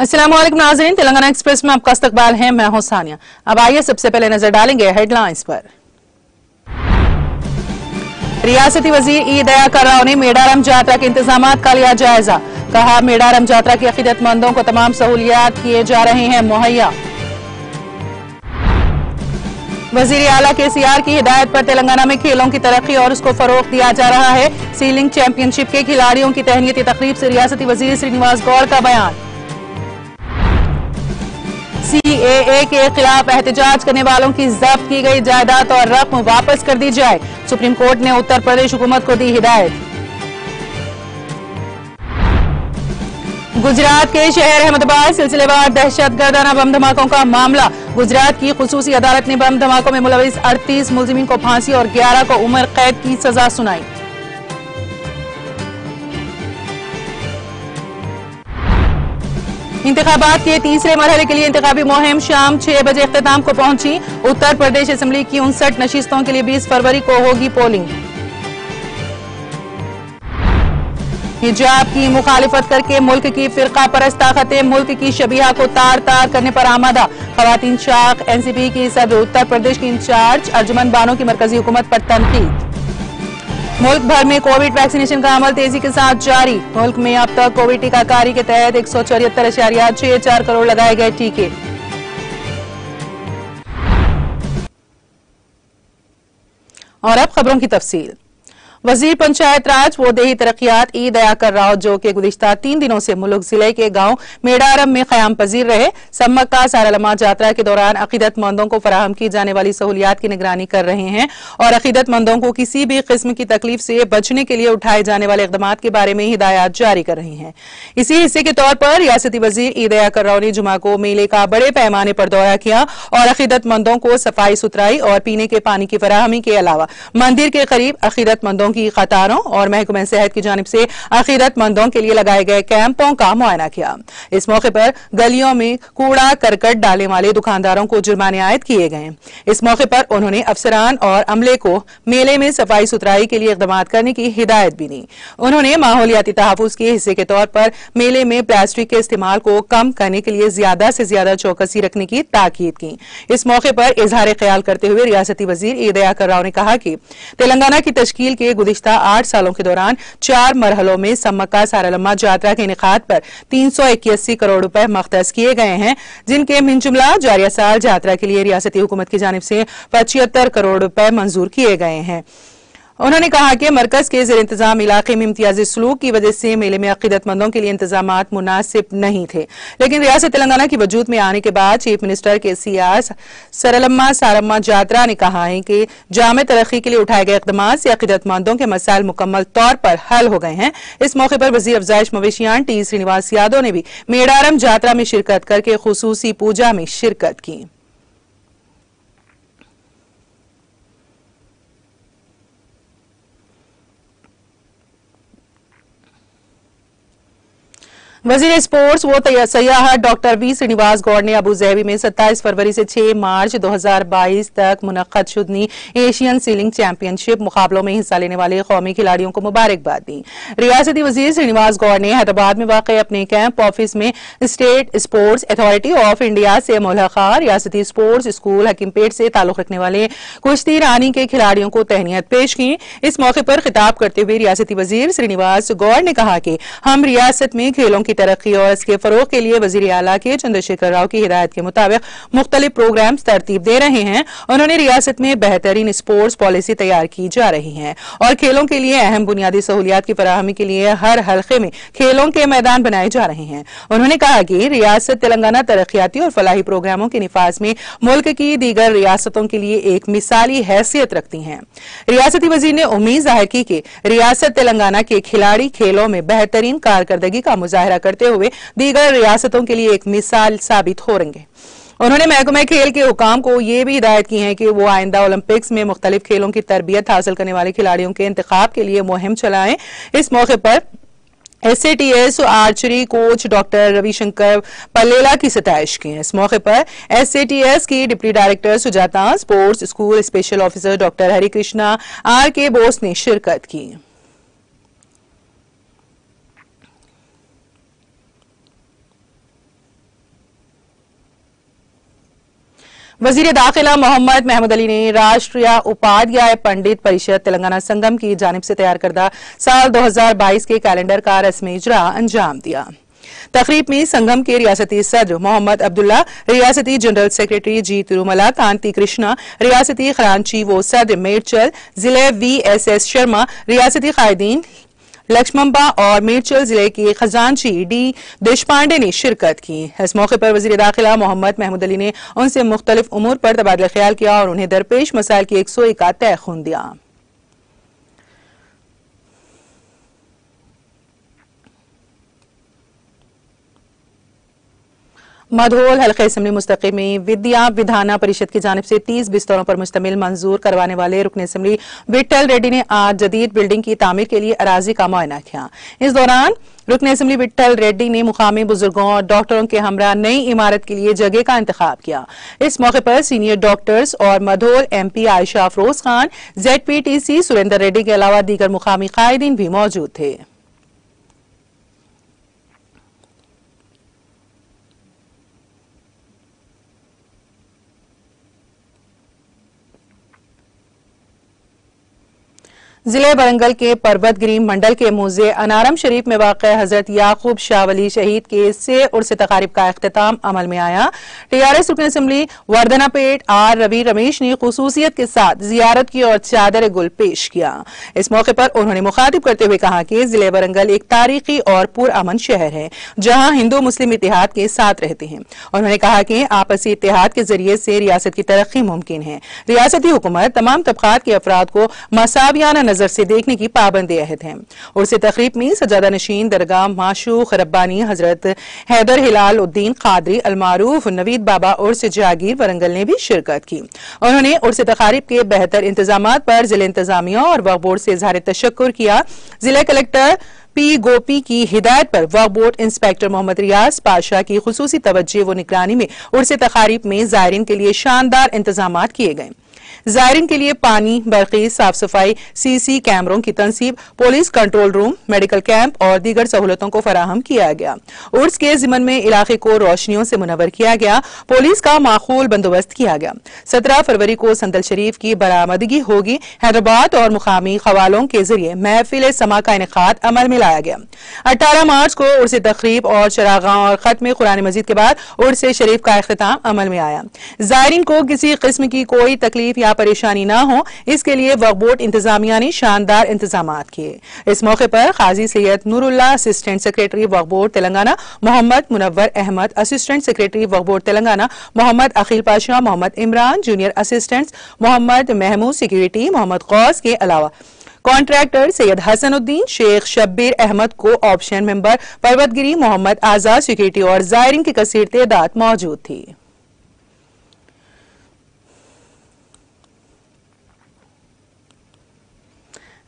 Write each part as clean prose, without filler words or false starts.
अस्सलाम वालेकुम नाज़रीन, तेलंगाना एक्सप्रेस में आपका इस्तकबाल है। मैं हूं सानिया। अब आइए सबसे पहले नजर डालेंगे हेडलाइंस पर। रियासती वजीर ई दया कर राव ने मेडारम यात्रा के इंतजामात का लिया जायजा। कहा, मेडारम यात्रा के अकीदतमंदों को तमाम सहूलियात किए जा रहे हैं मुहैया। वजीर आला KCR की हिदायत पर तेलंगाना में खेलों की तरक्की और उसको फरोग दिया जा रहा है। सीलिंग चैंपियनशिप के खिलाड़ियों की तहनीती तकरीब से रियासती वजीर श्रीनिवास गौड़ का बयान। CAA के खिलाफ एहतजाज करने वालों की जब्त की गई जायदाद और रकम वापस कर दी जाए। सुप्रीम कोर्ट ने उत्तर प्रदेश हुकूमत को दी हिदायत। गुजरात के शहर अहमदाबाद सिलसिलेवार दहशतगर्दाना बम धमाकों का मामला। गुजरात की खुसूसी अदालत ने बम धमाकों में मुलविस 38 मुलजिमीन को फांसी और 11 को उम्र कैद की सजा सुनाई। इंतखाबात के तीसरे मरहले के लिए इंतखाबी मुहिम शाम 6 बजे इख्तिताम को पहुंची। उत्तर प्रदेश असेंबली की 59 नशिस्तों के लिए 20 फरवरी को होगी पोलिंग। हिजाब की मुखालिफत करके मुल्क की फिरका परस्त ताकतें मुल्क की शबीहा को तार तार करने पर आमादा। खवातीन शाख NCP की सदर उत्तर प्रदेश की इंचार्ज अर्जुमन बानो की मरकजी हुकूमत पर तनकीद। मुल्क भर में कोविड वैक्सीनेशन का अमल तेजी के साथ जारी। मुल्क में अब तक कोविड टीकाकारी के तहत 174.64 करोड़ लगाए गए टीके। और अब खबरों की तफसील। वजीर पंचायत राज व देही तरक्यात ई दया कर राव, जो के गुज़िश्ता 3 दिनों से मुल्क जिले के गांव मेडारम में क़याम पजीर रहे, सम्मक्का सारालम्मा यात्रा के दौरान अकीदतमंदों को फराहम की जाने वाली सहूलियात की निगरानी कर रहे हैं और अकीदतमंदों को किसी भी किस्म की तकलीफ से बचने के लिए उठाए जाने वाले इक़दामात के बारे में हिदायत जारी कर रही हैं। इसी हिस्से के तौर पर रियासती वजीर ई दया कर राव ने जुमा को मेले का बड़े पैमाने पर दौरा किया और अकीदतमंदों को सफाई सुथराई और पीने के पानी की फराहमी के अलावा मंदिर के करीब अकीदतमंदों की कतारों और महकमे सेहत की जानिब से अकीदतमंदों के लिए लगाए गए कैंपों का मुआयना किया। इस मौके पर गलियों में कूड़ा करकट डालने वाले दुकानदारों को जुर्माने आयद किए गए। इस मौके पर उन्होंने अफसरान और अमले को मेले में सफाई सुथराई के लिए इक़दामात करने की हिदायत भी दी। उन्होंने माहौलियाती तहफ़्फ़ुज़ के हिस्से के तौर पर मेले में प्लास्टिक के इस्तेमाल को कम करने के लिए ज्यादा से ज्यादा चौकसी रखने की ताकीद की। इस मौके पर इजहार ख्याल करते हुए रियासती वजीर ई दया कर राव ने कहा कि तेलंगाना की तश्कील के गुज़िश्ता 8 सालों के दौरान 4 मरहलों में सम्मक्का सारालम्मा यात्रा के इनेकाद पर 381 करोड़ रुपए मख्तस किए गए हैं, जिनके मिन जुमला जारिया साल यात्रा के लिए रियासती हुकूमत की जानिब से 75 करोड़ रुपए मंजूर किए गए हैं। उन्होंने कहा कि मरकज के ज़ेर इंतजाम इलाके में इम्तियाजी सलूक की वजह से मेले में अकीदतमंदों के लिए इंतजामात मुनासिब नहीं थे, लेकिन रियासत तेलंगाना की वजूद में आने के बाद चीफ मिनिस्टर KCR सारालम्मा सारम्मा यात्रा ने कहा है कि जामे तरक्की के लिए उठाए गए इक़दामात से अकीदतमंदों के मसाइल मुकम्मल तौर पर हल हो गए हैं। इस मौके पर वजीर अफजाइश मवेशियान T श्रीनिवास यादव ने भी मेडारम यात्रा में शिरकत करके खुसूसी पूजा में शिरकत की। वजीर स्पोर्ट्स व सयाहत डॉक्टर V श्रीनिवास गौड़ ने अबू ज़हबी में 27 फरवरी से 6 मार्च 2022 तक मुनक्कद शुदनी एशियन सीलिंग चैंपियनशिप मुकाबलों में हिस्सा लेने वाले कौमी खिलाड़ियों को मुबारकबाद दी। रियासती वजीर श्रीनिवास गौड़ ने हैदराबाद में वाक़ अपने कैंप ऑफिस में state sports authority of India से मुल्हक़ा रियासती स्पोर्ट्स स्कूल हकीमपेट से ताल्लुक रखने वाले कुश्ती रानी के खिलाड़ियों को तहनीत पेश की। इस मौके पर खिताब करते हुए रियासती वजीर श्रीनिवास गौड़ ने कहा कि हम रियासत में खेलों की तरक्की और इसके फरोग के लिए वजीर आला के चंद्रशेखर राव की हिदायत के मुताबिक मुख्तलिफ प्रोग्राम तरतीब दे रहे हैं। उन्होंने रियासत में बेहतरीन स्पोर्ट्स पॉलिसी तैयार की जा रही है और खेलों के लिए अहम बुनियादी सहूलियात की फराहमी के लिए हर हल्के में खेलों के मैदान बनाए जा रहे हैं। उन्होंने कहा कि रियासत तेलंगाना तरक्याती और फलाही प्रोग्रामों के निफाज में मुल्क की दीगर रियासतों के लिए एक मिसाली हैसियत रखती है। रियासती वजीर ने उम्मीद जाहिर की कि रियासत तेलंगाना के खिलाड़ी खेलों में बेहतरीन कारकर्दगी का मुजाहरा करते हुए दीगर रियासतों के लिए एक मिसाल साबित हो रहेंगे। उन्होंने महकमे खेल के हुकाम को ये भी हिदायत की है कि वो आइंदा ओलंपिक्स में मुख्तलिफ खेलों की तरबियत हासिल करने वाले खिलाड़ियों के इंतखाब के लिए मुहिम चलाएं। इस मौके पर SATS archery coach doctor Ravishankar Pallela की सताइश की। इस मौके पर SATS की deputy director Sujata, sports school special officer doctor Harikrishna RK Bose ने शिरकत की। वजीर दाखिला मोहम्मद महमूद अली ने राष्ट्रीय उपाध्याय पंडित परिषद तेलंगाना संगम की जानिब से तैयार करदा साल 2022 के कैलेंडर का रस्मी इजरा अंजाम दिया। तकरीब में संगम के रियासती सदर मोहम्मद अब्दुल्ला, रियासती जनरल सेक्रेटरी जी तिरुमला कांति कृष्णा, रियासती खजांची वो सदर मेरचल, जिले VSS शर्मा, रियासती कायदीन लक्ष्मंबा और मेरचल जिले के खजांची डी देशपांडे ने शिरकत की। इस मौके पर वजीर दाखिला मोहम्मद महमूद अली ने उनसे मुख्तलिफ उमूर पर तबादला ख्याल किया और उन्हें दरपेश मसाइल की 101 का तयखुन दिया। मधोल हल्के असम्बली मुस्तकिल में विद्या विधाना परिषद की जानिब से 30 बिस्तरों पर मुश्तमिल मंजूर करवाने वाले रुकन असम्बली विट्ठल रेड्डी ने आज जदीद बिल्डिंग की तामीर के लिए अराजी का मुआयना किया। इस दौरान रुकन असम्बली विट्ठल रेड्डी ने मुकामी बुजुर्गों और डॉक्टरों के हमरा नई इमारत के लिए जगह का इंतखाब किया। इस मौके पर सीनियर डॉक्टर्स और मधोल MP आयशा अफरोज खान, ZPTC सुरेंद्र रेड्डी के अलावा दीगर मुकामी कायदीन भी मौजूद थे। जिले वरंगल के पर्वतगिरी मंडल के मुज़े अनारम शरीफ में वाक़ हजरत याकूब शाह वली शहीद के से उर्स तकारीब का इख्तिताम अमल में आया। TRS रुकन असम्बली वर्धनापेट R रवि रमेश ने खुसूसियत के साथ जियारत की और चादर गुल पेश किया। इस मौके पर उन्होंने मुखातिब करते हुए कहा कि जिले वरंगल एक तारीखी और पुरअमन शहर है जहां हिंदू मुस्लिम इतिहाद के साथ रहते हैं। उन्होंने कहा कि आपसी इतिहाद के जरिए से रियासत की तरक्की मुमकिन है। रियासती हुकूमत तमाम तबकात के अफराद को मसावियाना नजर से देखने की पाबंद अहद है। उर्स तकरीब में सजादा नशीन दरगाह माशूख रब्बानी हजरत हैदर हिलाल उद्दीन कादरी अलमारूफ नवीद बाबा उर्स जागीर वरंगल ने भी शिरकत की। उन्होंने उर्स तकारीब के बेहतर इंतजामात पर जिला इंतजामिया और वक्फ बोर्ड से इजहार तशक्कुर किया। जिला कलेक्टर P गोपी की हिदायत पर वक्फ बोर्ड इंस्पेक्टर मोहम्मद रियाज पाशा की खुसूसी तवज्जो व निगरानी में उर्स तकारीब में जायरीन के लिए शानदार इंतजामात किए गए। जायरीन के लिए पानी, बरक़ी, साफ सफाई, CC कैमरों की तनसीब, police control room, medical camp और दीगर सहूलतों को फराहम किया गया। उर्स के जिमन में इलाके को रोशनियों से मुनव्वर किया गया। पुलिस का माकूल बंदोबस्त किया गया। 17 फरवरी को संदल शरीफ की बरामदगी होगी। हैदराबाद और मुकामी खवालों के जरिए महफिल समा का इनेकाद अमल में लाया गया। 18 मार्च को उर्स तकरीब और चरागां और खत्म कुरान मजीद के बाद उर्स शरीफ का इख्तिताम अमल में आया। जायरीन को किसी किस्म की कोई तकलीफ या परेशानी ना हो, इसके लिए वक्फ बोर्ड इंतजामिया ने शानदार इंतजामात किए। इस मौके पर Qazi Syed Noorullah assistant secretary Waqf board Telangana, Mohammed Munawwar Ahmed assistant secretary Waqf board Telangana, Mohammed Akhil Pasha, Mohammed Imran junior assistants, Mohammed Mahmood security, Mohammed Ghouse के अलावा contractor Syed Hasanuddin, Sheikh Shabbir Ahmed co option member Parvathagiri, Mohammed Azad security और जायरीन की कसीर तादाद मौजूद थी।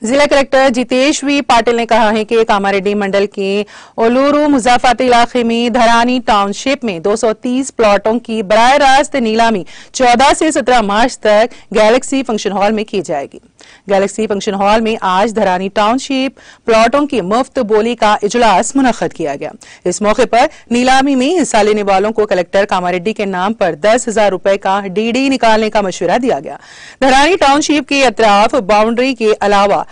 जिला कलेक्टर जितेश वी पाटिल ने कहा है कि कामारेड्डी मंडल के ओलूरू मुजाफाती इलाके में धरानी टाउनशिप में 230 प्लॉटों की बराह रास्त नीलामी 14 से 17 मार्च तक गैलेक्सी फंक्शन हॉल में की जाएगी। गैलेक्सी फंक्शन हॉल में आज धरानी टाउनशिप प्लॉटों की मुफ्त बोली का इजलास मुनक्कद किया गया। इस मौके पर नीलामी में हिस्सा लेने वालों को कलेक्टर कामारेड्डी के नाम पर 10,000 रुपए का DD निकालने का मशवरा दिया गया। धरानी टाउनशिप के अतराफ बाउंड्री के अलावा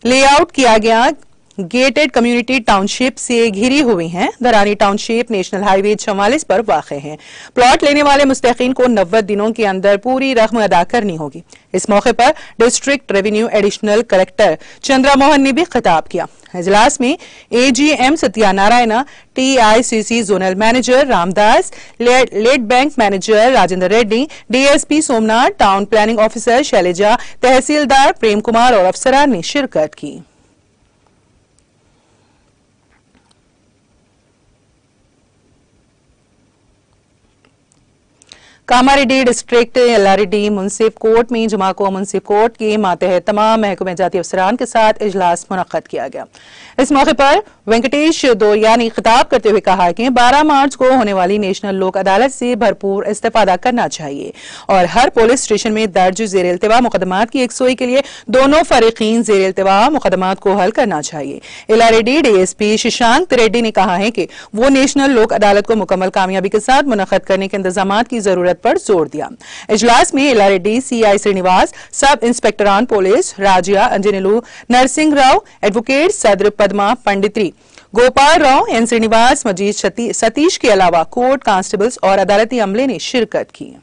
लेआउट किया गया गेटेड कम्युनिटी टाउनशिप से घिरी हुई हैं। धरानी टाउनशिप नेशनल हाईवे 44 पर वाक़ है। प्लॉट लेने वाले मुस्तहिकीन को 90 दिनों के अंदर पूरी रकम अदा करनी होगी। इस मौके पर district revenue additional collector Chandra Mohan ने भी खिताब किया। इजलास में AGM Satyanarayana, TICC zonal manager Ramdas, lead bank manager Rajendra Reddy, DSP Somnath, town planning officer Shailaja, तहसीलदार प्रेम कुमार और अफसरान ने शिरकत की। कामारेड्डी डिस्ट्रिक्ट LRD मुंसिफ कोर्ट में जुमा को मुंसिफ कोर्ट के मातहत तमाम महकमे जाती अफसरान के साथ इजलास मुनक्कद किया गया। इस मौके पर वेंकटेश दोरिया ने खिताब करते हुए कहा कि 12 मार्च को होने वाली नेशनल लोक अदालत से भरपूर इस्तेफादा करना चाहिए और हर पुलिस स्टेशन में दर्ज जेर इल्तिवा मुकदमात की 101 के लिए दोनों फरीकीन जेर इल्तिवा मुकदमात को हल करना चाहिए। LRD DSP शशांक रेड्डी ने कहा है कि वो नेशनल लोक अदालत को मुकम्मल कामयाबी के साथ मुनक्कद करने के इंतजाम की जरूरत जरूरत पर जोर दिया। इजलास में L Reddy, CI Srinivas, sub inspector on police Razia Anjaneyulu Narasimha Rao, advocate सदर पद्मा पंडित्री, गोपाल राव, एन श्रीनिवास, मजीद सतीश के अलावा कोर्ट कांस्टेबल्स और अदालती अमले ने शिरकत की।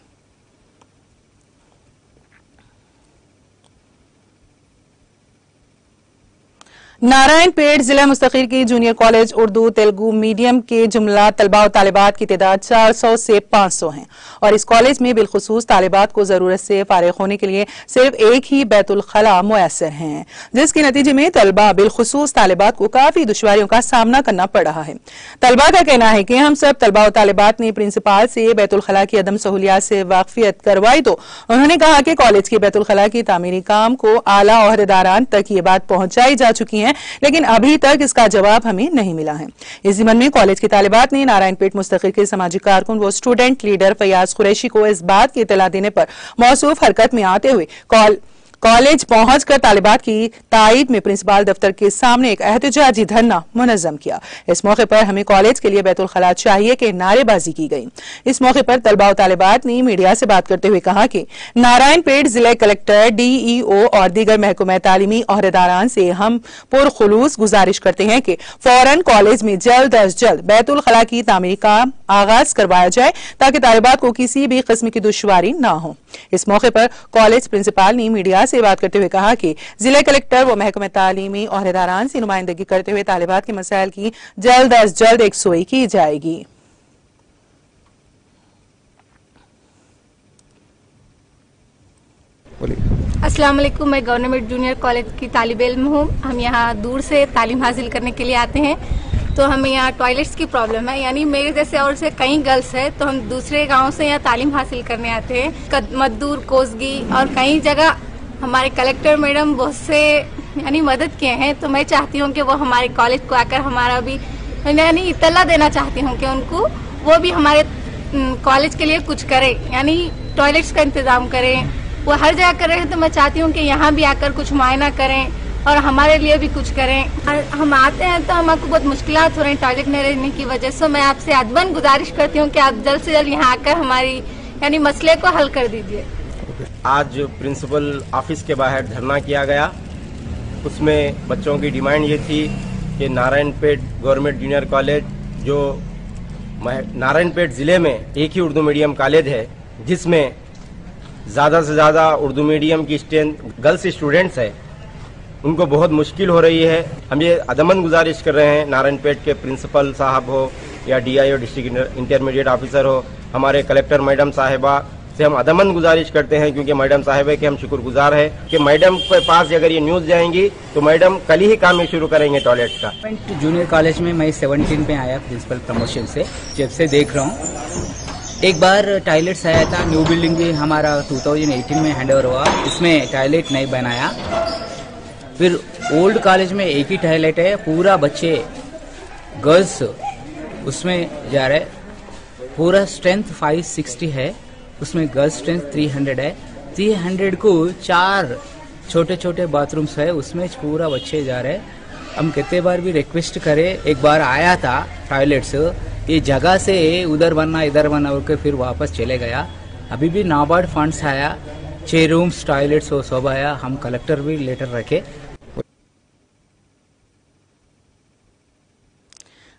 नारायणपेट जिला मुस्तकिर की junior college Urdu Telugu medium के जुमला तलबा और तालिबात की तादाद 400 से 500 है और इस कॉलेज में बिलखुसूस तालिबात को जरूरत से फारिग होने के लिए सिर्फ एक ही बैतुल खला मुयसर है, जिसके नतीजे में तलबा बिलखुसूस तालिबात को काफी दुश्वारियों का सामना करना पड़ रहा है। तलबा का कहना है कि हम सब तलबा और तालिबात ने प्रिंसिपाल से बैतुल खला की अदम सहूलियात से वाकफियत करवाई तो उन्होंने कहा कि कॉलेज के बैतुल खला की तामीरी काम को आला ओहदेदारान तक ये बात पहुंचाई जा चुकी है, लेकिन अभी तक इसका जवाब हमें नहीं मिला है। इस ज़िम्मन में कॉलेज की तालिबात ने नारायणपेट मुस्तकिर के समाजी कारकुन व स्टूडेंट लीडर फयाज कुरैशी को इस बात की इतला देने पर मौसूफ हरकत में आते हुए कॉलेज पहुंचकर तालिबात की तायद में प्रिंसिपल दफ्तर के सामने एक एहतजाजी धरना मुनज़्ज़म किया। इस मौके पर हमें कॉलेज के लिए बैतुल खला चाहिए कि नारेबाजी की गई। इस मौके पर तलबा और तालिबात ने मीडिया से बात करते हुए कहा कि नारायणपेट जिला कलेक्टर, DEO और दीगर महकमा तालीमी ओहदेदारान से हम पुरखुलूस गुजारिश करते हैं कि फौरन कॉलेज में जल्द अज जल्द बैतुल खला की तामीरी का आगाज करवाया जाए ताकि तालिबात को किसी भी किस्म की दुश्वारी न हो। इस मौके पर कॉलेज प्रिंसिपल ने मीडिया से बात करते हुए कहा कि जिला कलेक्टर व महकमा तालीमी ओहदेदारान से नुमाइंदगी करते हुए तालिबात के मसाइल की जल्द अज जल्द एकसुई की जाएगी। अस्सलाम वालेकुम, मैं गवर्नमेंट जूनियर कॉलेज की तालिब इल्म हूँ। हम यहाँ दूर से तालीम हासिल करने के लिए आते हैं, तो हमें यहाँ टॉयलेट्स की प्रॉब्लम है। यानी मेरे जैसे और से कई गर्ल्स है, तो हम दूसरे गांव से यहाँ तालीम हासिल करने आते हैं। मद्दूर, कोसगी और कई जगह हमारे कलेक्टर मैडम बहुत से यानी मदद किए हैं, तो मैं चाहती हूँ कि वो हमारे कॉलेज को आकर हमारा भी यानी इत्तला देना चाहती हूँ कि उनको वो भी हमारे कॉलेज के लिए कुछ करे, यानी टॉयलेट्स का इंतजाम करें। वो हर जगह कर रहे हैं, तो मैं चाहती हूँ कि यहाँ भी आकर कुछ मुआयना करें और हमारे लिए भी कुछ करें। हम आते हैं तो हमको बहुत मुश्किलात हो रही हैं टॉयलेट में रहने की वजह से। मैं आपसे अदबन गुजारिश करती हूँ कि आप जल्द से जल्द यहाँ आकर हमारी यानी मसले को हल कर दीजिए। आज प्रिंसिपल ऑफिस के बाहर धरना किया गया। उसमें बच्चों की डिमांड ये थी कि नारायणपेट गवर्नमेंट जूनियर कॉलेज, जो नारायणपेट ज़िले में एक ही उर्दू मीडियम कॉलेज है जिसमें ज़्यादा से ज़्यादा उर्दू मीडियम की स्ट्रेंथ गर्ल्स स्टूडेंट्स है, उनको बहुत मुश्किल हो रही है। हम ये अदमन गुजारिश कर रहे हैं, नारायणपेट के प्रिंसिपल साहब हो या DIO डिस्ट्रिक्ट इंटरमीडिएट ऑफिसर हो, हमारे कलेक्टर मैडम साहिबा से हम अदमन गुजारिश करते हैं, क्योंकि मैडम साहिब है कि हम शुक्रगुजार है कि मैडम के पास अगर ये न्यूज़ जाएंगी तो मैडम कल ही काम शुरू करेंगे टॉयलेट का। जूनियर कॉलेज में मैं 17 पे आया प्रिंसिपल प्रमोशन से, जब से देख रहा हूँ। एक बार टॉयलेट्स आया था, न्यू बिल्डिंग भी हमारा 2018 में हैंडओवर हुआ, इसमें टॉयलेट नहीं बनाया। फिर ओल्ड कॉलेज में एक ही टॉयलेट है, पूरा बच्चे गर्ल्स उसमें जा रहे। पूरा स्ट्रेंथ 560 है, उसमें गर्ल्स स्ट्रेंथ 300 है। 300 को 4 छोटे छोटे बाथरूम्स है, उसमें पूरा बच्चे जा रहे। हम कितने बार भी रिक्वेस्ट करे, एक बार आया था टॉयलेट्स, ये जगह से उधर बनना इधर बनना करके फिर वापस चले गया। अभी भी नाबार्ड फंड्स आया, 6 रूम्स टॉयलेट्स वो सब आया, हम कलेक्टर भी लेटर रखे।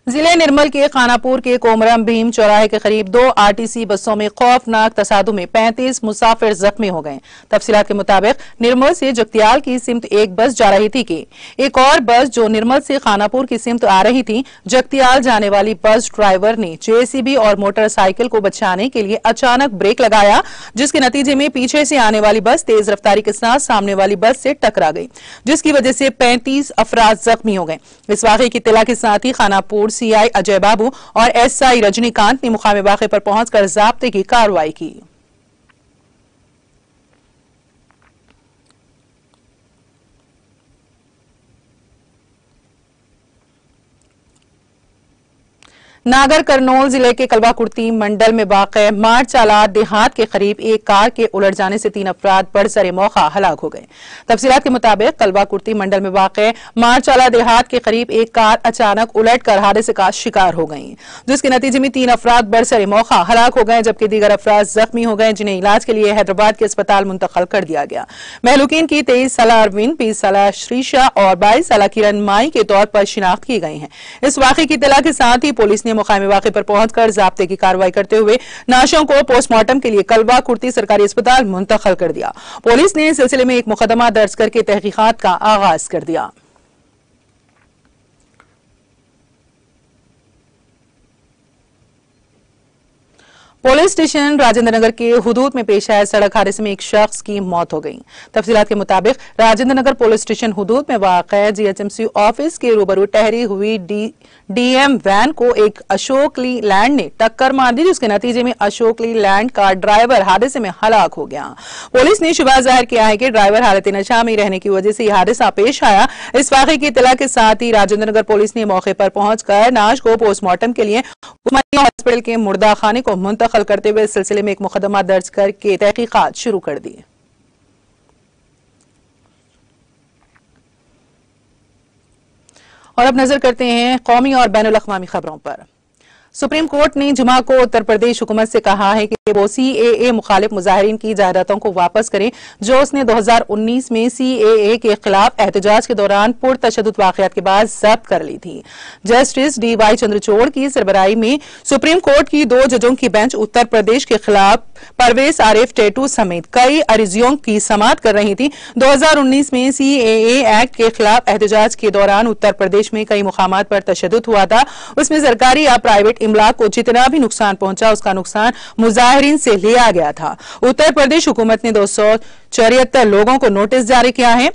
जिले निर्मल के खानापुर के कोमरम भीम चौराहे के करीब 2 RTC बसों में खौफनाक तसादुम में 35 मुसाफिर जख्मी हो गए। तफसीलात के मुताबिक निर्मल से जगतियाल की सिमत एक बस जा रही थी कि एक और बस जो निर्मल से खानापुर की सिमत आ रही थी, जगतियाल जाने वाली बस ड्राइवर ने JCB और मोटरसाइकिल को बचाने के लिए अचानक ब्रेक लगाया, जिसके नतीजे में पीछे से आने वाली बस तेज रफ्तारी के साथ सामने वाली बस से टकरा गई, जिसकी वजह से 35 अफराद जख्मी हो गए। इस वाकये की इत्तला के साथ ही खानापुर CI अजय बाबू और SI रजनीकांत ने मुकामी वाक़े पर पहुंचकर ज़ाब्ते की कार्रवाई की। नागर करनौल जिले के कलवा कुर्ती मंडल में वाक़े मारचाला देहात के करीब एक कार के उलट जाने से 3 अफराद बरसरे मौका हलाक हो गए। तफसीलात के मुताबिक कलवा कुर्ती मंडल में वाक़े मारचाला देहात के करीब एक कार अचानक उलटकर हादसे का शिकार हो गई, जिसके नतीजे में 3 अफराद बरसरे मौका हलाक हो गए, जबकि दीगर अफराद जख्मी हो गए, जिन्हें इलाज के लिए हैदराबाद के अस्पताल मुंतकिल कर दिया गया। महलूकीन की 23 साल अरविंद, 20 साल श्रीशा और 22 साल किरण माई के तौर पर शिनाख्त की गई है। इस वाक़े की इत्तला के साथ ही पुलिस ने मुकामी वाक़े पर पहुंचकर ज़ाब्ते की कार्रवाई करते हुए नाशों को पोस्टमार्टम के लिए कलवा कुर्ती सरकारी अस्पताल मुंतकिल कर दिया। पुलिस ने इस सिलसिले में एक मुकदमा दर्ज करके तहकीकात का आगाज कर दिया। पुलिस स्टेशन राजेंद्र नगर के हुदूद में पेश आए सड़क हादसे में एक शख्स की मौत हो गई। तफसीलात के मुताबिक राजेंद्र नगर पुलिस स्टेशन हुदूद में वाक़ जीएचएमसी ऑफिस के रूबरू ठहरी हुई डीएम वैन को एक अशोक ली लैंड ने टक्कर मार दी, जिसके नतीजे में अशोक ली लैंड का ड्राइवर हादसे में हलाक हो गया। पुलिस ने शुबा जाहिर किया है कि ड्राइवर हालत नशा में रहने की वजह से यह हादसा पेश आया। इस वाक़े की इत्तला के साथ ही राजेंद्र नगर पुलिस ने मौके पर पहुंचकर नाश को पोस्टमार्टम के लिए हॉस्पिटल के मुर्दा खाने को मुंतकिल करते हुए इस सिलसिले में एक मुकदमा दर्ज करके तहकीकात शुरू कर दी। और अब नजर करते हैं कौमी और बैनुल अक़वामी खबरों पर। सुप्रीम कोर्ट ने जुमा को उत्तर प्रदेश हुकूमत से कहा है कि वो सीएए मुखालिफ मुजाहिरीन की जायदादों को वापस करें, जो उसने 2019 में सीएए के खिलाफ एहतजाज के दौरान पुरतशद्दुद वाक़यात के बाद जब्त कर ली थी। जस्टिस डीवाई चंद्रचूड़ की सरबराही में सुप्रीम कोर्ट की 2 जजों की बेंच उत्तर प्रदेश के खिलाफ परवेज आरिफ टेटू समेत कई अर्जियों की समाअत कर रही थी। 2019 में सीएए एक्ट के खिलाफ एहतजाज के दौरान उत्तर प्रदेश में कई मुकामात पर तशद्दुद हुआ था। उसमें सरकारी या प्राइवेट इमलाक को जितना भी नुकसान पहुंचा, उसका नुकसान मुजाहिरीन से लिया गया था। उत्तर प्रदेश हुकूमत ने 274 लोगों को नोटिस जारी किया है,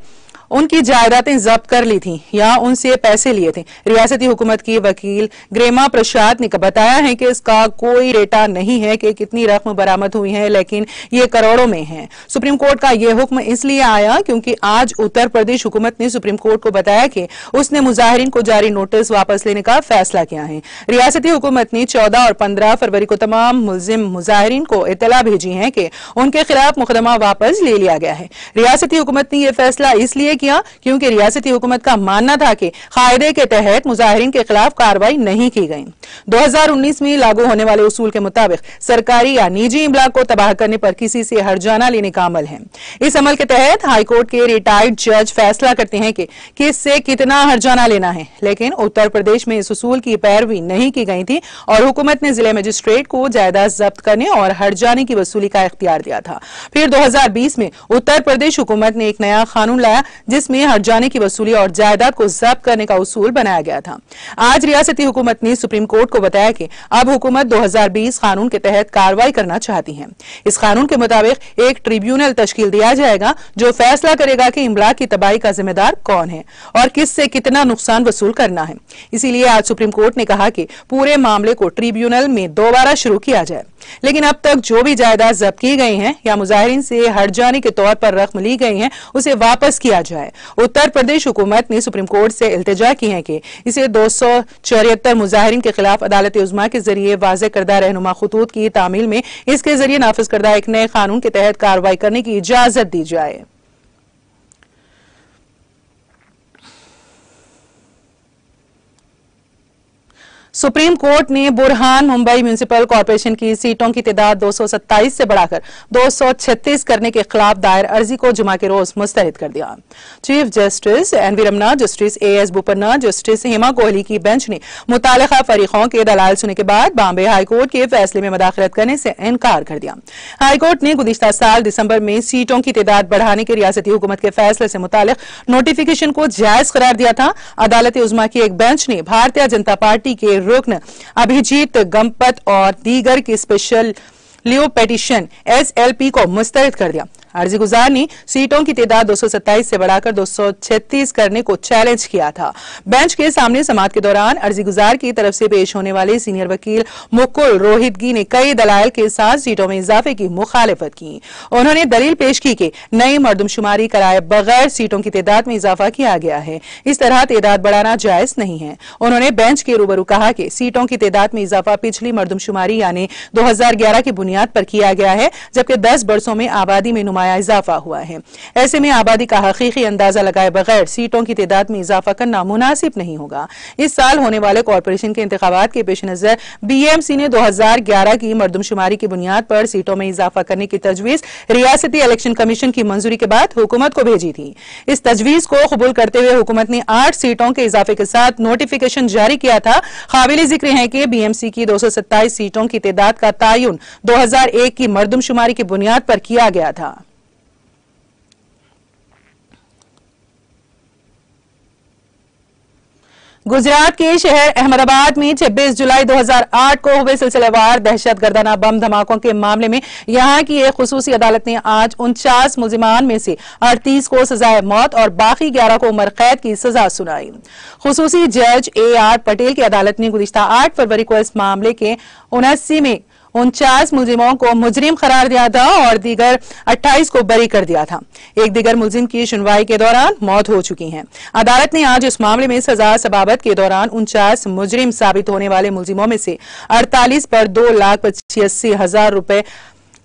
उनकी जायदादें जब्त कर ली थी या उनसे पैसे लिए थे। रियासती हुकूमत की वकील ग्रेमा प्रसाद ने बताया है कि इसका कोई डेटा नहीं है कि कितनी रकम बरामद हुई है, लेकिन ये करोड़ों में है। सुप्रीम कोर्ट का यह हुक्म इसलिए आया क्योंकि आज उत्तर प्रदेश हुकूमत ने सुप्रीम कोर्ट को बताया कि उसने मुजाहिरीन को जारी नोटिस वापस लेने का फैसला किया है। रियासती हुकूमत ने 14 और 15 फरवरी को तमाम मुल्जिम मुजाहिरीन को इत्तला भेजी है कि उनके खिलाफ मुकदमा वापस ले लिया गया है। रियासती हुकूमत ने यह फैसला इसलिए किया क्योंकि रियासती हुकूमत का मानना था कि कायदे के तहत मुजाहिरीन के खिलाफ कार्रवाई नहीं की गई। 2019 में लागू होने वाले उसूल के मुताबिक सरकारी या निजी इमलाक को तबाह करने पर किसी से हर्जाना लेने का अमल है। इस अमल के तहत हाईकोर्ट के रिटायर्ड जज फैसला करते हैं कि किससे कितना हर्जाना लेना है, लेकिन उत्तर प्रदेश में इस उसूल की पैरवी नहीं की गई थी और हुकूमत ने जिले मजिस्ट्रेट को जायदाद जब्त करने और हर्जाने की वसूली का इख्तियार दिया था। फिर 2020 में उत्तर प्रदेश हुकूमत ने एक नया कानून लाया जिसमें हर्जाने की वसूली और जायदाद को जब्त करने का उसूल बनाया गया था। आज रियासती हुकूमत ने सुप्रीम कोर्ट को बताया कि अब हुकूमत 2020 कानून के तहत कार्रवाई करना चाहती है। इस कानून के मुताबिक एक ट्रिब्यूनल तश्कील दिया जाएगा जो फैसला करेगा कि इमलाक की तबाही का जिम्मेदार कौन है और किससे कितना नुकसान वसूल करना है। इसीलिए आज सुप्रीम कोर्ट ने कहा कि पूरे मामले को ट्रिब्यूनल में दोबारा शुरू किया जाए, लेकिन अब तक जो भी जायदाद जब्त की गई है या मुजाहिरीन से हर्जाने के तौर पर रकम ली गई है उसे वापस किया जाए। उत्तर प्रदेश हुकूमत ने सुप्रीम कोर्ट से इल्तिजा की है कि इसे 274 मुजाहिरीन के खिलाफ अदालत उज़्मा के जरिए वाज़े करदा रहनुमा खतूत की तामील में इसके जरिए नाफिज करदा एक नए कानून के तहत कार्रवाई करने की इजाजत दी जाए। सुप्रीम कोर्ट ने बुरहान मुंबई म्यूनिसिपल कॉर्पोरेशन की सीटों की तादाद 227 से बढ़ाकर 236 करने के खिलाफ दायर अर्जी को जुमा के रोज मुस्तरद कर दिया। Chief justice NV Ramana, justice AS Bopanna, justice Hema Kohli की बेंच ने मुतालिका फरीकों के दलाल सुनने के बाद बॉम्बे हाईकोर्ट के फैसले में मदाखलत करने से इनकार कर दिया। हाईकोर्ट ने गुज़िश्ता साल दिसंबर में सीटों की तादाद बढ़ाने के रियासती हुकूमत के फैसले से मुतालिक नोटिफिकेशन को जायज करार दिया था। अदालत उज़्मा की एक बेंच ने भारतीय जनता पार्टी के रुकन अभिजीत गंपत और दीगर की स्पेशल लियो पेटिशन एसएलपी को मुस्तरद कर दिया। अर्जी गुजार ने सीटों की तादाद 227 से बढ़ाकर 236 करने को चैलेंज किया था। बेंच के सामने समाअत के दौरान अर्जी गुजार की तरफ से पेश होने वाले सीनियर वकील मुकुल रोहितगी ने कई दलाइल के साथ सीटों में इजाफे की मुखालिफत की। उन्होंने दलील पेश की कि नई मर्दमशुमारी कराए बगैर सीटों की तादाद में इजाफा किया गया है, इस तरह तादाद बढ़ाना जायज नहीं है। उन्होंने बेंच के रूबरू कहा कि सीटों की तादाद में इजाफा पिछली मर्दमशुमारी यानी 2011 की बुनियाद पर किया गया है, जबकि 10 बरसों में आबादी में नुमाया इजाफा हुआ है। ऐसे में आबादी का हकीकी अंदाजा लगाए बगैर सीटों की तादाद में इजाफा करना मुनासिब नहीं होगा। इस साल होने वाले कॉर्पोरेशन के इंतखाबात के पेश नजर BMC ने 2011 की मर्दमशुमारी की बुनियाद पर सीटों में इजाफा करने की तजवीज रियासती इलेक्शन कमीशन की मंजूरी के बाद हुकूमत को भेजी थी। इस तजवीज को कबूल करते हुए हुकूमत ने 8 सीटों के इजाफे के साथ नोटिफिकेशन जारी किया था। काबिल जिक्र है कि BMC की 227 सीटों की तादाद का तयन 2001 की मर्दमशुमारी की बुनियाद पर किया गया था। गुजरात के शहर अहमदाबाद में 26 जुलाई 2008 को हुए सिलसिलेवार दहशतगर्दाना बम धमाकों के मामले में यहां की एक खुसूसी अदालत ने आज 49 मुलजिमान में से 38 को सजाए मौत और बाकी 11 को उम्र कैद की सजा सुनाई। खुसूसी जज AR पटेल की अदालत ने गुज़िश्ता 8 फरवरी को इस मामले के 79 में 49 मुलजिमों को मुजरिम करार दिया था और दीगर 28 को बरी कर दिया था। एक दीगर मुलजिम की सुनवाई के दौरान मौत हो चुकी है। अदालत ने आज इस मामले में सजा सबाबत के दौरान 49 मुजरिम साबित होने वाले मुलजिमों में से 48 पर 2,85,000 रुपए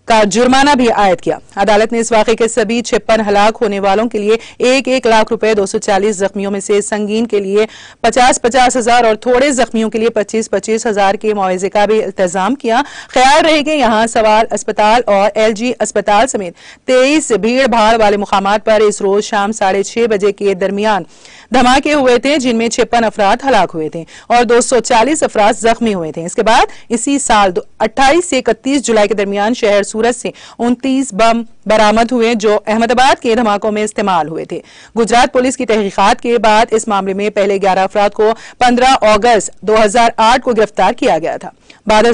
का जुर्माना भी आयद किया। अदालत ने इस वाक़े के सभी 56 हलाक होने वालों के लिए 1-1 लाख रुपए, 240 जख्मियों में से संगीन के लिए 50-50 हजार और थोड़े जख्मियों के लिए 25-25 हजार के मुआवजे का भी इंतजाम किया। ख्याल रहे कि यहाँ सवाल अस्पताल और LG अस्पताल समेत 23 भीड़ भाड़ वाले मुकामात पर इस रोज शाम 6:30 बजे के दरमियान धमाके हुए थे, जिनमें 56 अफराद हलाक हुए थे और 240 अफराद जख्मी हुए थे। इसके बाद इसी साल 28 से 31 जुलाई के दरमियान शहर सूरत से 29 बम बरामद हुए जो अहमदाबाद के धमाकों में इस्तेमाल हुए थे। गुजरात पुलिस की तहकीकात के बाद इस मामले में पहले 11 अफराद को 15 अगस्त 2008 को गिरफ्तार किया गया था। बाद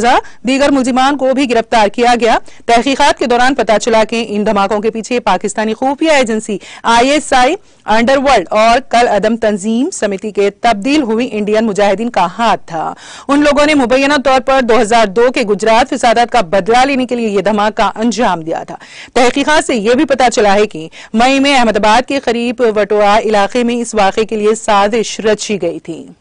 दीगर मुलजिमान को भी गिरफ्तार किया गया। तहकीकात के दौरान पता चला कि इन धमाकों के पीछे पाकिस्तानी खुफिया एजेंसी ISI, अंडरवर्ल्ड और कल अदम तंजीम समिति के तब्दील हुई इंडियन मुजाहिदीन का हाथ था। उन लोगों ने मुबैना तौर पर 2002 के गुजरात फिसादात का बदला लेने के लिए यह धमाका अंजाम दिया था। तहकीकात से यह भी पता चला है कि मई में अहमदाबाद के करीब वटोआ इलाके में इस वाक़े के लिए साजिश रची गई थी।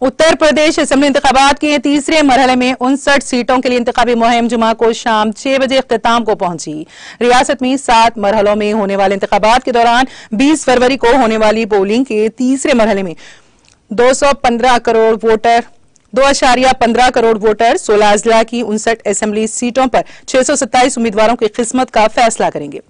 उत्तर प्रदेश असेंबली इंतखाबात के तीसरे मरहले में 59 सीटों के लिए इंतखाबी मुहिम जुमा को शाम 6 बजे इख्तिताम को पहुंची। रियासत में 7 मरहलों में होने वाले इंतखाबात के दौरान 20 फरवरी को होने वाली पोलिंग के तीसरे मरहले में 2.15 करोड़ वोटर 16 अजला की 59 असेंबली सीटों पर 627 उम्मीदवारों की किस्मत का फैसला करेंगे।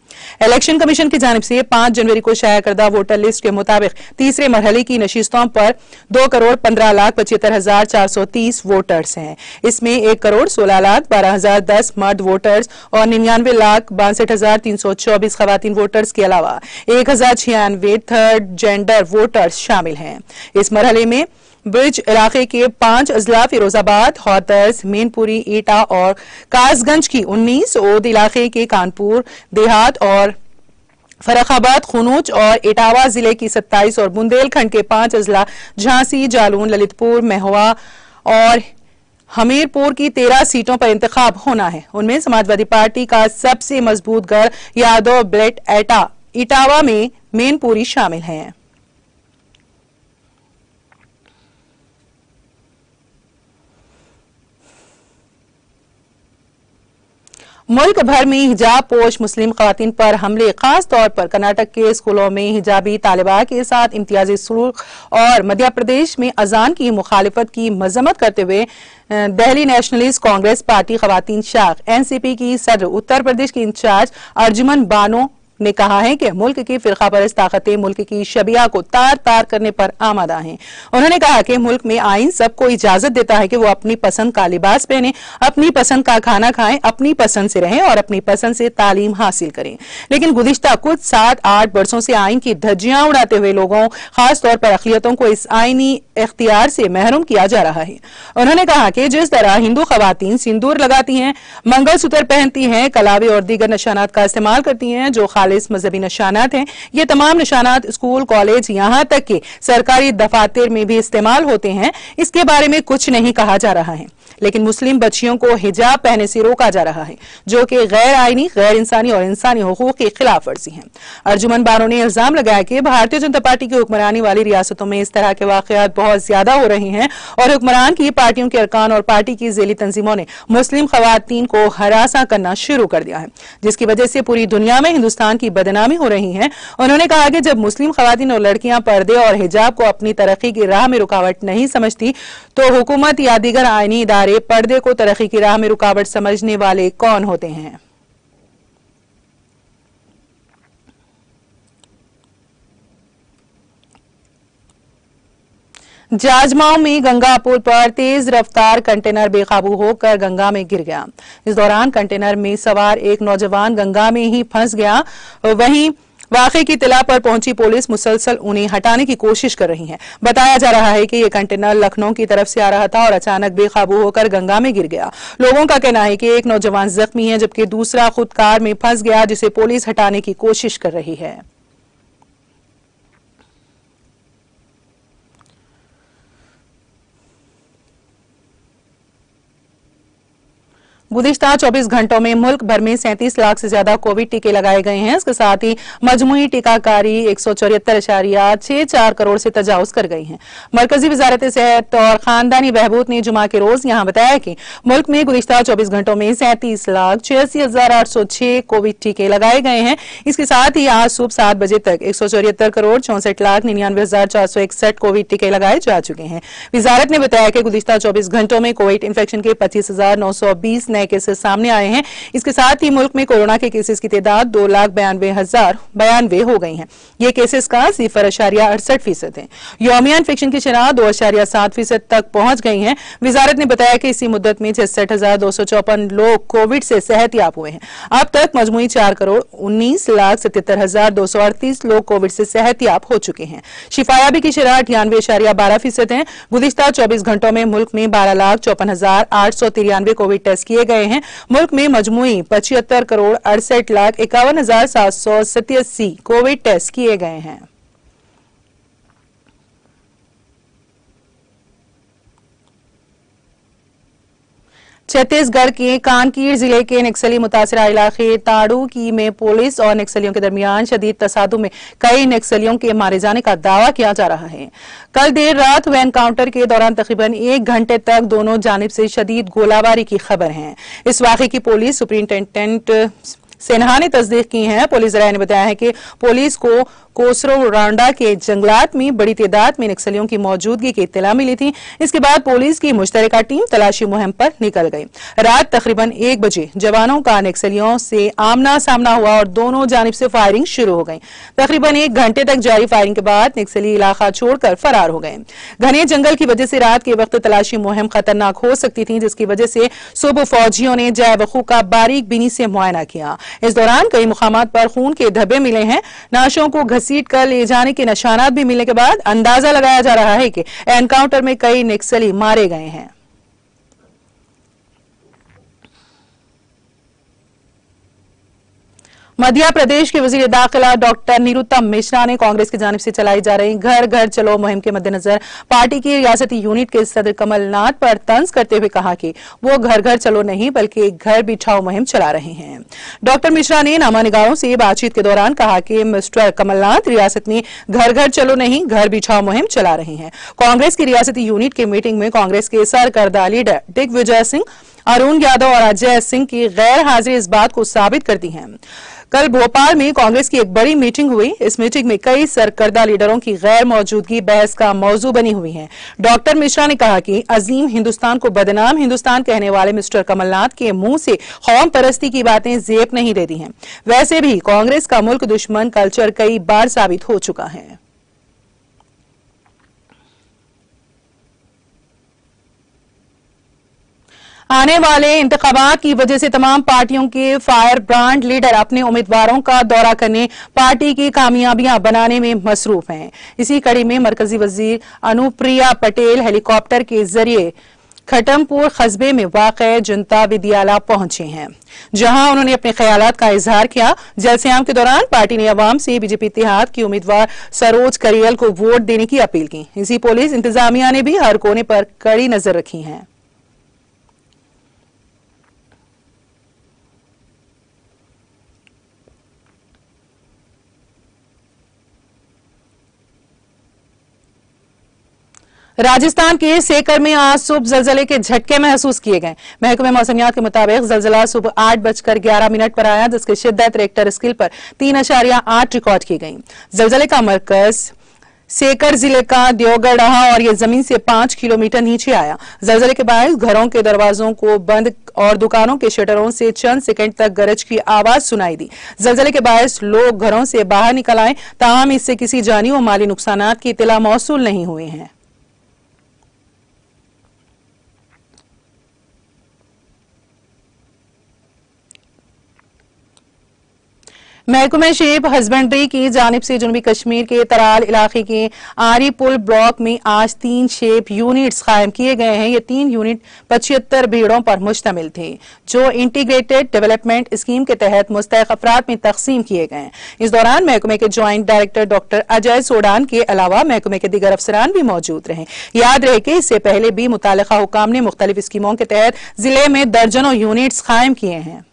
इलेक्शन कमीशन की जानिब से 5 जनवरी को शाया करदा वोटर लिस्ट के मुताबिक तीसरे मरहले की नशिस्तों पर 2,15,75,430 वोटर्स हैं। इसमें 1,16,12,010 मर्द वोटर्स और 99,62,324 खवातीन वोटर्स के अलावा 1,096 थर्ड जेंडर वोटर्स शामिल हैं। इस मरहले में ब्रिज इलाके के 5 अजला फिरोजाबाद, हौतर्स, मैनपुरी, ईटा और कासगंज की 19, ओद इलाके के कानपुर देहात और फर्रुखाबाद, खुनूच और इटावा जिले की 27 और बुंदेलखंड के 5 अजला झांसी, जालौन, ललितपुर, महुआ और हमीरपुर की 13 सीटों पर इंतखाब होना है। उनमें समाजवादी पार्टी का सबसे मजबूत गढ़ यादव बेल्ट इटावा में मैनपुरी शामिल हैं। मुल्क भर में हिजाब पोश मुस्लिम खवातीन पर हमले, खास तौर पर कर्नाटक के स्कूलों में हिजाबी तालिबा के साथ इम्तियाजी सलूक और मध्य प्रदेश में अजान की मुखालिफत की मजम्मत करते हुए दिल्ली नेशनलिस्ट कांग्रेस पार्टी खवातीन शाख NCP की सदर उत्तर प्रदेश की इंचार्ज अर्जुमन बानो ने कहा है कि मुल्क की फिरकापरस्त ताकतें मुल्क की शबिया को तार तार करने पर आमादा हैं। उन्होंने कहा कि मुल्क में आइन सबको इजाजत देता है कि वो अपनी पसंद का लिबास पहने, अपनी पसंद का खाना खाएं, अपनी पसंद से रहें और अपनी पसंद से तालीम हासिल करें। लेकिन गुज़िश्ता कुछ 7-8 वर्षों से आइन की धज्जियां उड़ाते हुए लोगों, खासतौर पर अक़लियतों को इस आइनी इख्तियार से महरूम किया जा रहा है। उन्होंने कहा कि जिस तरह हिंदू खवातीन सिंदूर लगाती हैं, मंगलसूत्र पहनती हैं, कलावे और दीगर निशानात का इस्तेमाल करती हैं जो खालिस मजहबी निशानात हैं, ये तमाम निशानात स्कूल, कॉलेज, यहाँ तक कि सरकारी दफातर में भी इस्तेमाल होते हैं, इसके बारे में कुछ नहीं कहा जा रहा है। लेकिन मुस्लिम बच्चियों को हिजाब पहनने से रोका जा रहा है, जो कि गैर आईनी, गैर इंसानी और इंसानी हुकूक की खिलाफ वर्जी है। अर्जुमन बानो ने इल्जाम लगाया कि भारतीय जनता पार्टी की हुक्मरानी वाली रियासतों में इस तरह के वाकयात बहुत ज्यादा हो रहे हैं और हुक्मरान की पार्टियों के अरकान और पार्टी की ज़ेली तंजीमों ने मुस्लिम खवातीन को हरासा करना शुरू कर दिया है, जिसकी वजह से पूरी दुनिया में हिंदुस्तान की बदनामी हो रही है। उन्होंने कहा कि जब मुस्लिम खवातीन और लड़कियां पर्दे और हिजाब को अपनी तरक्की की राह में रुकावट नहीं समझती, तो हुकूमत या दीगर आईनी इदारे पर्दे को तरक्की की राह में रुकावट समझने वाले कौन होते हैं। जाजमाऊ में गंगा पुल पर तेज रफ्तार कंटेनर बेकाबू होकर गंगा में गिर गया। इस दौरान कंटेनर में सवार एक नौजवान गंगा में ही फंस गया। वहीं वाक़े की इत्तला पर पहुंची पुलिस मुसलसल उन्हें हटाने की कोशिश कर रही है। बताया जा रहा है कि यह कंटेनर लखनऊ की तरफ से आ रहा था और अचानक बेकाबू होकर गंगा में गिर गया। लोगों का कहना है कि एक नौजवान जख्मी है जबकि दूसरा खुद कार में फंस गया, जिसे पुलिस हटाने की कोशिश कर रही है। गुज़िश्ता 24 घंटों में मुल्क भर में 37 लाख से ज्यादा कोविड टीके लगाए गए हैं। इसके साथ ही मजमूई टीकाकारी 174.64 करोड़ से तजावुज कर गई है। मरकजी वजारत सेहत और खानदानी बहबूद ने जुमा के रोज यहां बताया कि मुल्क में गुज़िश्ता 24 घंटों में 37,86,806 कोविड टीके लगाए गए हैं। इसके साथ ही आज सुबह 7 बजे तक 174,64,99,461 कोविड टीके लगाए जा चुके हैं। वजारत ने बताया कि गुज़िश्ता 24 घंटों में कोविड इन्फेक्शन के 25,920 नए केसेस सामने आए हैं। इसके साथ ही मुल्क में कोरोना के केसेस की तादाद 2,92,092 हो गई है। ये केसेस का 0.68% है। यौमिया इन्फेक्शन की शरह 2.7% तक पहुंच गई है। वजारत ने बताया कि इसी मुद्दत में 66,254 लोग कोविड से सेहतयाब हुए हैं। अब तक मजमूई 4,19,77,238 लोग कोविड से सेहतयाब हो चुके हैं। शिफायाबी की शरह 98.12% है। गुज़िश्ता 24 घंटों में मुल्क में 12,54,893 कोविड टेस्ट किए गए हैं। मुल्क में मजमूई 75,68,51,787 कोविड टेस्ट किए गए हैं। छत्तीसगढ़ के कांकेर जिले के नक्सली मुतासरा इलाके ताड़ू में पुलिस और नक्सलियों के दरमियान शदीद तसादुम में कई नक्सलियों के मारे जाने का दावा किया जा रहा है। कल देर रात हुए एनकाउंटर के दौरान तकरीबन 1 घंटे तक दोनों जानिब से शदीद गोलाबारी की खबर है। इस वाक़े की पुलिस सुपरिंटेंडेंट सिन्हा ने तस्दीक की है। पुलिस जराये ने बताया है कि पुलिस को कोसरो रांडा के जंगलात में बड़ी तादाद में नक्सलियों की मौजूदगी की इत्तला मिली थी। इसके बाद पुलिस की मुश्तरका टीम तलाशी मुहिम पर निकल गई। रात तकरीबन 1 बजे जवानों का नक्सलियों से आमना सामना हुआ और दोनों जानिब से फायरिंग शुरू हो गई। तकरीबन 1 घंटे तक जारी फायरिंग के बाद नक्सली इलाका छोड़कर फरार हो गए। घने जंगल की वजह से रात के वक्त तलाशी मुहिम खतरनाक हो सकती थी, जिसकी वजह से सुबह फौजियों ने जाय वकू का बारीक बीनी से मुआयना किया। इस दौरान कई मुकामात पर खून के धब्बे मिले हैं। नाशों को घसीट कर ले जाने के निशानात भी मिलने के बाद अंदाजा लगाया जा रहा है कि एनकाउंटर में कई नक्सली मारे गए हैं। मध्य प्रदेश के वजीर दाखिला डॉक्टर निरुत्तम मिश्रा ने कांग्रेस की जानिब से चलाई जा रही घर घर चलो मुहिम के मद्देनजर पार्टी की रियासती यूनिट के सदर कमलनाथ पर तंज करते हुए कहा कि वो घर घर चलो नहीं बल्कि घर बिठाओ मुहिम चला रहे हैं। डॉक्टर मिश्रा ने नामानिगारों से बातचीत के दौरान कहा कि मिस्टर कमलनाथ रियासत में घर घर चलो नहीं घर बिठाओ मुहिम चला रहे हैं। कांग्रेस की रियासती यूनिट की मीटिंग में कांग्रेस के सरकर्दा लीडर दिग्विजय सिंह अरुण यादव और अजय सिंह की गैर हाजिरी इस बात को साबित करती है। कल भोपाल में कांग्रेस की एक बड़ी मीटिंग हुई। इस मीटिंग में कई सरकर्दा लीडरों की गैर मौजूदगी बहस का मौजू बनी हुई है। डॉक्टर मिश्रा ने कहा कि अजीम हिंदुस्तान को बदनाम हिंदुस्तान कहने वाले मिस्टर कमलनाथ के मुंह से कौम परस्ती की बातें जेब नहीं देती हैं। वैसे भी कांग्रेस का मुल्क दुश्मन कल्चर कई बार साबित हो चुका है। आने वाले इंतखाबात की वजह से तमाम पार्टियों के फायर ब्रांड लीडर अपने उम्मीदवारों का दौरा करने, पार्टी की कामयाबियां बनाने में मसरूफ हैं। इसी कड़ी में मरकजी वजीर अनुप्रिया पटेल हेलीकॉप्टर के जरिए खटमपुर कस्बे में वाक़ जनता विद्यालय पहुंचे हैं, जहां उन्होंने अपने ख्यालात का इजहार किया। जलसेआम के दौरान पार्टी ने अवाम से बीजेपी इत्तेहाद की उम्मीदवार सरोज करियल को वोट देने की अपील की। इसी पुलिस इंतजामिया ने भी हर कोने पर कड़ी नजर रखी है। राजस्थान के सीकर में आज सुबह जलजले के झटके महसूस किए गए। महकमे मौसमियात के मुताबिक जलजला सुबह 8:11 पर आया, जिसकी शिद्दत रेक्टर स्केल पर 3.8 रिकॉर्ड की गई। जलजले का मरकज सीकर जिले का देवगढ़ रहा और यह जमीन से 5 किलोमीटर नीचे आया। जलजले के बाद घरों के दरवाजों को बंद और दुकानों के शटरों से चंद सेकंड तक गरज की आवाज सुनाई दी। जलजले के बाद लोग घरों से बाहर निकल आए, ताहम इससे किसी जानी और माली नुकसानात की इत्तला मौसूल नहीं हुई है। महकमे शेप हस्बेंड्री की जानिब से जनूबी कश्मीर के तराल इलाके के आरी पुल ब्लॉक में आज 3 शेप यूनिट्स कायम किए गए हैं। ये 3 यूनिट 75 भीड़ों पर मुश्तमिल थे, जो इंटीग्रेटेड डेवलपमेंट स्कीम के तहत मुस्तहक अफराद में तकसीम किए गए हैं। इस दौरान महकमे के ज्वाइंट डायरेक्टर डॉक्टर अजय सोडान के अलावा महकमे के दीगर अफसरान भी मौजूद रहे। याद रहे कि इससे पहले भी मुतालिका हुकाम ने मुख्तलिफ स्कीमों के तहत जिले में दर्जनों यूनिट्स कायम किए हैं।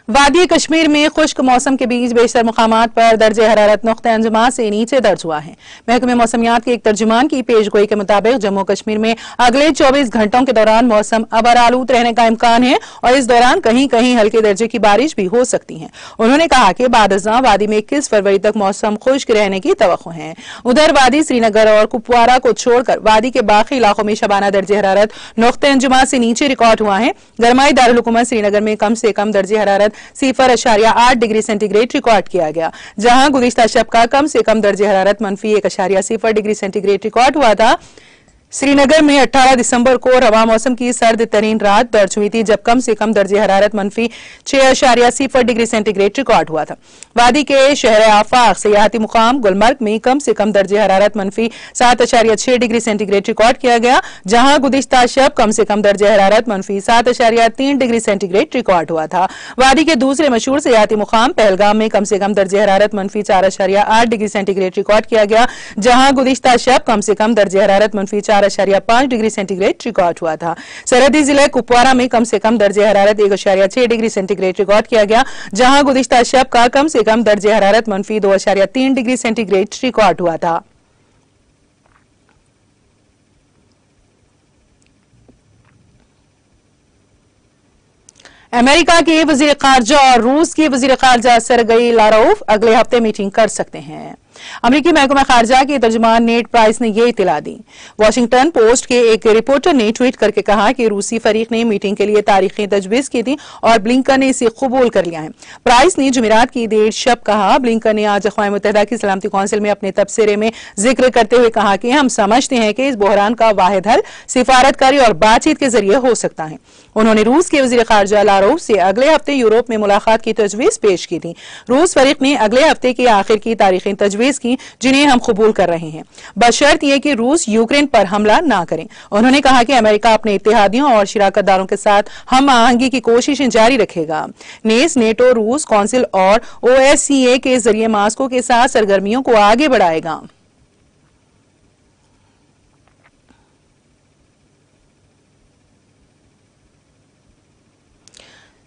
वादी कश्मीर में खुश्क मौसम के बीच बेशतर मुकामात पर दर्जे हरारत नुक्ते अंजुमा से नीचे दर्ज हुआ है। महकमे मौसमियात के एक तर्जुमान की पेशगोई के मुताबिक जम्मू कश्मीर में अगले 24 घंटों के दौरान मौसम अबर आलूद रहने का इम्कान है और इस दौरान कहीं कहीं हल्के दर्जे की बारिश भी हो सकती है। उन्होंने कहा कि बादशाह वादी में 21 फरवरी तक मौसम खुश्क रहने की तवक्को है। उधर वादी श्रीनगर और कुपवारा को छोड़कर वादी के बाकी इलाकों में शबाना दर्जे हरारत नुक्ते अंजुमा से नीचे रिकॉर्ड हुआ है। गरमाई दारुल हुकूमत श्रीनगर में कम से कम दर्जे हरारत 0.8 डिग्री सेंटीग्रेड रिकॉर्ड किया गया, जहां गुज़िश्ता शब का कम से कम दर्जे हरारत -1.0 डिग्री सेंटीग्रेड रिकॉर्ड हुआ था। श्रीनगर में 18 दिसंबर को रवा मौसम की सर्द तरीन रात दर्ज हुई थी, जब कम से कम दर्जे हरारत -6.0 डिग्री सेंटीग्रेड रिकॉर्ड हुआ था। वादी के शहर आफाक सियाहती मुकाम गुलमर्ग में कम से कम दर्जे हरारत -7.6 डिग्री सेंटीग्रेड रिकॉर्ड किया गया, जहां गुज़िश्ता शब कम से कम दर्जे हरारत -7.3 डिग्री सेंटीग्रेड रिकॉर्ड हुआ था। वादी के दूसरे मशहूर सियाहती मुकाम पहलगाम में कम से कम दर्जे हरारत -4.8 डिग्री सेंटीग्रेड रिकॉर्ड किया गया, जहां गुज़िश्ता शब कम से कम दर्जे हरारत -4.5 डिग्री सेंटीग्रेड रिकॉर्ड हुआ था। सरहदी जिले कुपवारा में कम से कम दर्जे हरारत 1.6 डिग्री सेंटीग्रेड रिकॉर्ड किया गया, जहां गुज़िश्ता शब का कम से कम दर्जे हरारत -2.3 डिग्री सेंटीग्रेड रिकॉर्ड हुआ था। अमेरिका के वजीर खारजा और रूस के वजीर खारजा सरगई लारोव अगले हफ्ते मीटिंग कर सकते हैं। अमेरिकी महकमा खारजा के तर्जुमान नेट प्राइस ने यह इत्तला दी। वॉशिंगटन पोस्ट के एक रिपोर्टर ने ट्वीट करके कहा कि रूसी फरीक ने मीटिंग के लिए तारीखें तजवीज की थी और ब्लिंकन ने इसे कबूल कर लिया है। प्राइस ने जुमेरात की देर शब कहा, ब्लिंकन ने आज अक़वाम मुत्तहिदा की सलामती कौंसिल में अपने तबसरे में जिक्र करते हुए कहा कि हम समझते हैं कि इस बहरान का वाहिद हल सिफारतकारी और बातचीत के जरिए हो सकता है। उन्होंने रूस के वजीर खारजा लारोव से अगले हफ्ते यूरोप में मुलाकात की तजवीज पेश की थी। रूस फरीक ने अगले हफ्ते के आखिर की तारीखें तजवीज की, जिन्हें हम कबूल कर रहे हैं, बशर्त यह कि रूस यूक्रेन पर हमला ना करें। उन्होंने कहा कि अमेरिका अपने इत्तेहादियों और शिराकतदारों के साथ हम आहंगी की कोशिशें जारी रखेगा। नेस, नेटो, रूस कौंसिल और OSCE के जरिए मास्को के साथ सरगर्मियों को आगे बढ़ाएगा।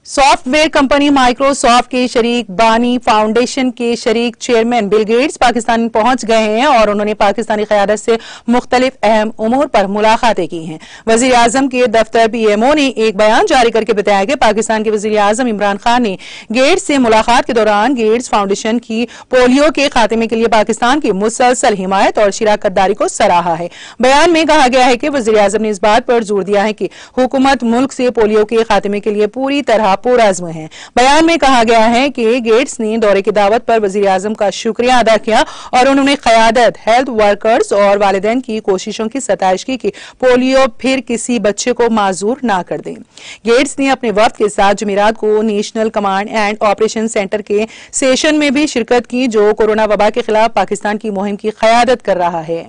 सॉफ्टवेयर कंपनी माइक्रोसॉफ्ट के शरीक बानी फाउंडेशन के शरीक चेयरमैन बिल गेट्स पाकिस्तान पहुंच गए हैं और उन्होंने पाकिस्तानी क़यादत से मुख्तलिफ अहम उमूर पर मुलाकातें की हैं। वज़ीर आज़म के दफ्तर PMO ने एक बयान जारी करके बताया कि पाकिस्तान के वज़ीर आज़म इमरान खान ने गेट्स से मुलाकात के दौरान गेट्स फाउंडेशन की पोलियो के खात्मे के लिए पाकिस्तान की मुसलसल हिमायत और शिराकतदारी को सराहा है। बयान में कहा गया है कि वज़ीर आज़म ने इस बात पर जोर दिया है कि हुकूमत मुल्क से पोलियो के खात्मे के लिए पूरी तरह पुरअज़्म है। बयान में कहा गया है कि गेट्स ने दौरे की दावत पर वज़ीर आज़म का शुक्रिया अदा किया और उन्होंने क़यादत, हेल्थ वर्कर्स और वालिदैन की कोशिशों की सताइश की कि पोलियो फिर किसी बच्चे को माजूर ना कर दें। गेट्स ने अपने वफ्द के साथ जुमेरात को national command and operation centre के सेशन में भी शिरकत की, जो कोरोना वबा के खिलाफ पाकिस्तान की मुहिम की क़यादत कर रहा है।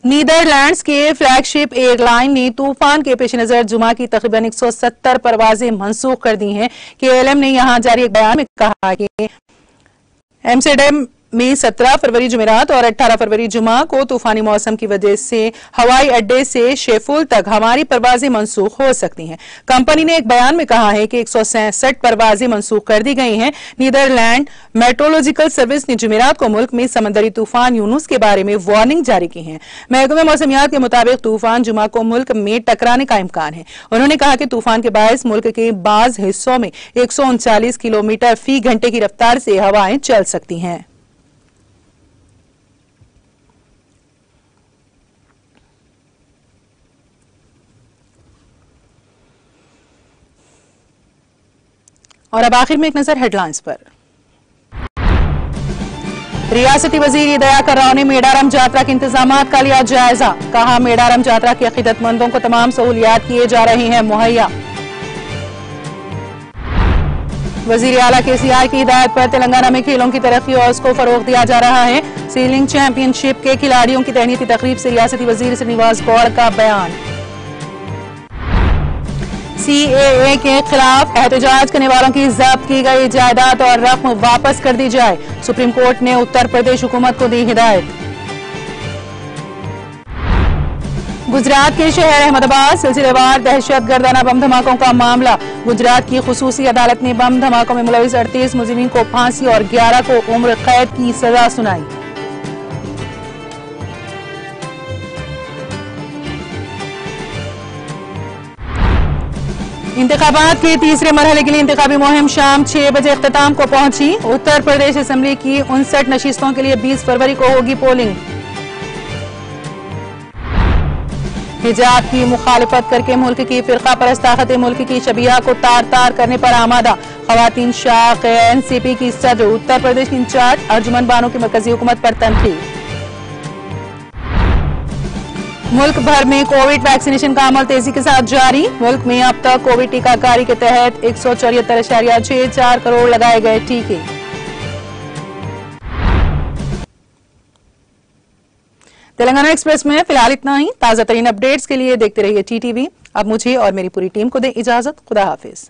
नीदरलैंड्स के फ्लैगशिप एयरलाइन ने तूफान के पेश नजर जुमा की तकरीबन 170 परवाजें मंसूख कर दी हैं। KLM ने यहां जारी एक बयान में कहा कि एम्स्टर्डम में 17 फरवरी जुमेरात और 18 फरवरी जुमा को तूफानी मौसम की वजह से हवाई अड्डे से शेफुल तक हमारी परवाजें मंसूख हो सकती हैं। कंपनी ने एक बयान में कहा है कि 167 परवाजें मंसूख कर दी गई हैं। नीदरलैंड मेट्रोलॉजिकल सर्विस ने जुमेरात को मुल्क में समंदरी तूफान यूनुस के बारे में वार्निंग जारी की है। महकमे मौसमियात के मुताबिक तूफान जुमा को मुल्क में टकराने का इम्कान है। उन्होंने कहा कि तूफान के बायस मुल्क के बाज हिस्सों में 139 किलोमीटर फी घंटे की रफ्तार से हवाएं चल सकती हैं। और अब आखिर में एक नजर हेडलाइंस पर। रियासती वजीर दयाकर राव ने मेडारम यात्रा के इंतजामात का लिया जायजा। कहा, मेडारम यात्रा के अकीदतमंदों को तमाम सहूलियात किए जा रही हैं मुहैया। वजीर आला KCR की हिदायत पर तेलंगाना में खेलों की तरक्की और उसको फरोग दिया जा रहा है। सीलिंग चैंपियनशिप के खिलाड़ियों की तहनीती तकरीब से रियासती वजीर श्रीनिवास गौड़ का बयान। CAA के खिलाफ एहतजाज करने वालों की जब्त की गई जायदाद और रकम वापस कर दी जाए। सुप्रीम कोर्ट ने उत्तर प्रदेश हुकूमत को दी हिदायत। गुजरात के शहर अहमदाबाद सिलसिलेवार दहशतगर्दाना बम धमाकों का मामला। गुजरात की खुसूसी अदालत ने बम धमाकों में मुलविस 38 मुजरिमीन को फांसी और 11 को उम्र कैद की सजा सुनाई। इंतखाबात के तीसरे मरहले के लिए इंतखाबी मुहिम शाम 6 बजे इख्तिताम को पहुंची। उत्तर प्रदेश असेंबली की 59 नशिस्तों के लिए 20 फरवरी को होगी पोलिंग। हिजाब की मुखालिफत करके मुल्क की फिरका परस्त ताकतें मुल्क की शबिया को तार तार करने पर आमादा। खवातीन शाख NCP की सदर उत्तर प्रदेश की इंचार्ज अर्जुमन बानो की मरकजी हुकूमत पर तनकीद। मुल्क भर में कोविड वैक्सीनेशन का अमल तेजी के साथ जारी। मुल्क में अब तक कोविड टीकाकारी के तहत 174.64 करोड़ लगाए गए टीके। तेलंगाना एक्सप्रेस में फिलहाल इतना ही। ताजा तरीन अपडेट्स के लिए देखते रहिए TTV। अब मुझे और मेरी पूरी टीम को दें इजाजत। खुदा हाफिज।